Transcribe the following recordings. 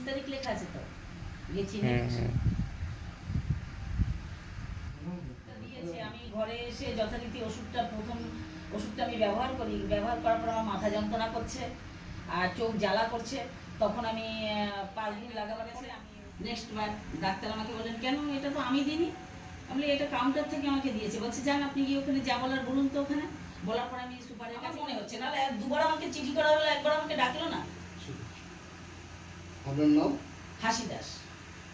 তারিখ লেখা আছে তো, গেছি দিয়েছে। আমি ঘরে এসে যথারীতি প্রথম ওষুধটা আমি ব্যবহার করি। ব্যবহার করার পর আমার মাথা যন্ত্রণা করছে আর চোখ জ্বালা করছে। তখন আমি 5 দিন লাগাবার পরে আমি নেক্সট বার ডাক্তার আমাকে বললেন, কেন এটা তো আমি দিইনি। আমি এটা কাউন্টার থেকে আমাকে দিয়েছে। বলছে যান আপনি গিয়ে ওখানে যা বলার বলুন তো ওখানে। বলার পর আমি সুপারের কাছে মনে হচ্ছে, নাহলে দুবার আমাকে চিঠি করা হলো, একবার আমাকে ডাকলো না। আপনার নাম? হাসি দাস,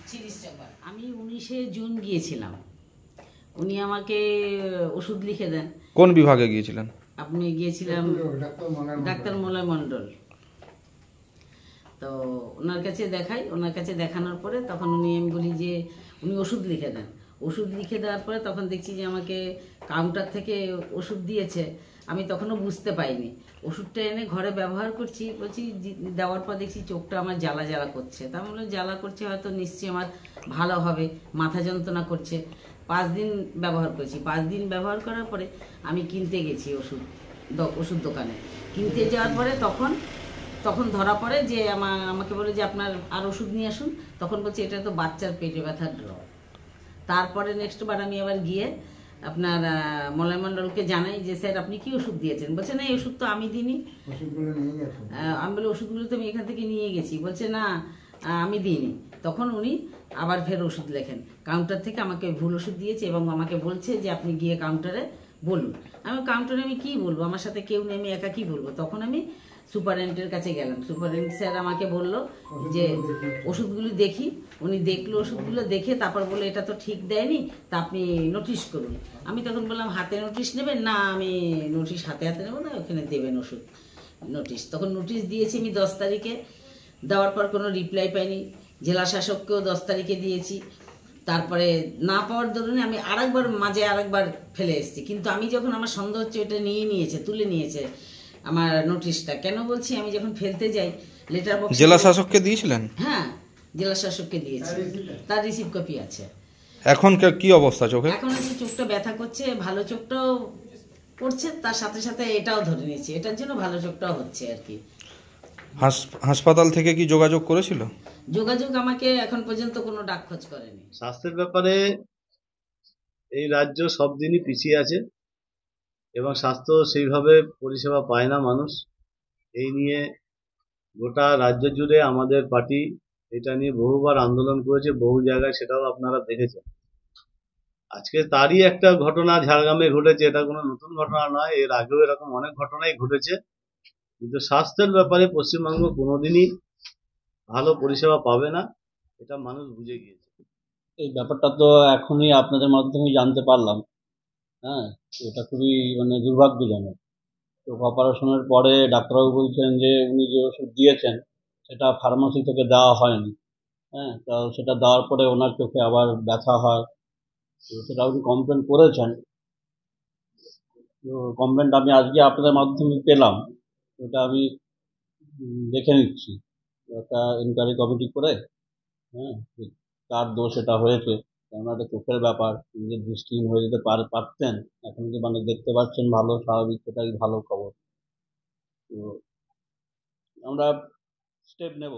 শিরিষ চকবার। আমি 19শে জুন গিয়েছিলাম। উনি আমাকে ওষুধ লিখে দেন। কোন বিভাগে গিয়েছিলেন আপনি? গিয়েছিলাম ডাক্তার মলয় মণ্ডল। তো ওনার কাছে দেখাই, ওনার কাছে দেখানোর পরে তখন আমি বলি যে উনি ওষুধ লিখে দেন। ওষুধ লিখে দেওয়ার পরে তখন দেখছি যে আমাকে কাউন্টার থেকে ওষুধ দিয়েছে। আমি তখনও বুঝতে পাইনি। ওষুধটা এনে ঘরে ব্যবহার করছি, বলছি দেওয়ার পর দেখছি চোখটা আমার জ্বালা জ্বালা করছে। তা বললো জ্বালা করছে হয়তো নিশ্চয়ই আমার ভালো হবে, মাথা যন্ত্রণা করছে। 5 দিন ব্যবহার করেছি। 5 দিন ব্যবহার করার পরে আমি কিনতে গেছি ওষুধ দোকানে। কিনতে যাওয়ার পরে তখন ধরা পড়ে যে আমাকে বলে যে আপনার আর ওষুধ নিয়ে আসুন। তখন বলছে এটা তো বাচ্চার পেটে ব্যথার ড্রপ। তারপরে নেক্সট বার আমি আবার গিয়ে আপনার মলয় মণ্ডলকে জানাই যে স্যার আপনি কি ওষুধ দিয়েছেন। বলছে না এই ওষুধ তো আমি দিইনি। আমি বলি ওষুধগুলো তো আমি এখান থেকে নিয়ে গেছি। বলছে না আমি দিইনি। তখন উনি আবার ফের ওষুধ লেখেন। কাউন্টার থেকে আমাকে ভুল ওষুধ দিয়েছে এবং আমাকে বলছে যে আপনি গিয়ে কাউন্টারে বলুন। কাউন্টারে আমি কী বলবো, আমার সাথে কেউ নেই, আমি একা কী বলবো। তখন আমি সুপারেন্টের কাছে গেলাম। সুপারেন্ট স্যার আমাকে বলল যে ওষুধগুলি দেখি। উনি দেখলো ওষুধগুলো, দেখে তারপর বলে এটা তো ঠিক দেয়নি, তা আপনি নোটিশ করুন। আমি তখন বললাম হাতে নোটিশ নেবেন? না আমি নোটিশ হাতে নেবো না, ওখানে দেবেন ওষুধ নোটিশ। তখন নোটিশ দিয়েছি আমি 10 তারিখে। দেওয়ার পর কোনো রিপ্লাই পাইনি। জেলা শাসককেও 10 তারিখে দিয়েছি। তারপরে না পাওয়ার দরুনে আমি আরেকবার ফেলে এসেছি। কিন্তু আমি যখন আমার সন্দেহ হচ্ছে ওটা তুলে নিয়েছে আমার নোটিশটা। কেন বলছি, আমি যখন ফেলতে যাই লেটার বক্স জেলা শাসককে দিয়েছিলেন? হ্যাঁ, জেলা শাসককে দিয়েছি, তার রিসিভ কপি আছে। এখন কি অবস্থা চোখে? এখন চোখটা ব্যথা করছে, ভালো চোখটাও পড়ছে, তার সাথে সাথে এটাও ধরে নিয়েছি। এটার জন্য ভালো চোখটাও হচ্ছে আর কি। হাসপাতাল থেকে কি যোগাযোগ করেছিল? যোগাযোগ আমাকে এখন পর্যন্ত কোনো ডাক খোঁজ করেনি। স্বাস্থ্যের ব্যাপারে এই রাজ্য সব দিনই পিছিয়ে আছে এবং স্বাস্থ্য সেইভাবে পরিষেবা পায় না মানুষ। এই নিয়ে গোটা রাজ্য জুড়ে আমাদের পার্টি এটা নিয়ে বহুবার আন্দোলন করেছে, বহু জায়গায়, সেটাও আপনারা দেখেছেন। আজকে তারই একটা ঘটনা ঝাড়গ্রামে ঘটেছে। এটা কোনো নতুন ঘটনা নয়, এর আগেও এরকম অনেক ঘটনাই ঘটেছে। কিন্তু স্বাস্থ্যের ব্যাপারে পশ্চিমবঙ্গ কোনোদিনই ভালো পরিষেবা পাবে না, এটা মানুষ বুঝে গিয়েছে। এই ব্যাপারটা তো এখনই আপনাদের মাধ্যমে জানতে পারলাম। হ্যাঁ, এটা খুবই দুর্ভাগ্যজনক। তো অপারেশনের পরে ডাক্তারবাবু বলছেন যে উনি যে ওষুধ দিয়েছেন সেটা ফার্মাসি থেকে দেওয়া হয়নি। হ্যাঁ, তো সেটা দেওয়ার পরে ওনার চোখে আবার ব্যথা হয়। তো সেটা উনি কমপ্লেন করেছেন। তো কমপ্লেনটা আমি আজকে আপনাদের মাধ্যমে পেলাম। ওটা আমি দেখে নিচ্ছি একটা ইনকোয়ারি কমিটি করে। হ্যাঁ, কার দোষ এটা হয়েছে, কেননা এটা চোখের ব্যাপার। নিজের দৃষ্টিহীন হয়ে যেতে পারতেন, এখন যে দেখতে পাচ্ছেন ভালো, স্বাভাবিক, সেটাই ভালো খবর। তো আমরা স্টেপ নেব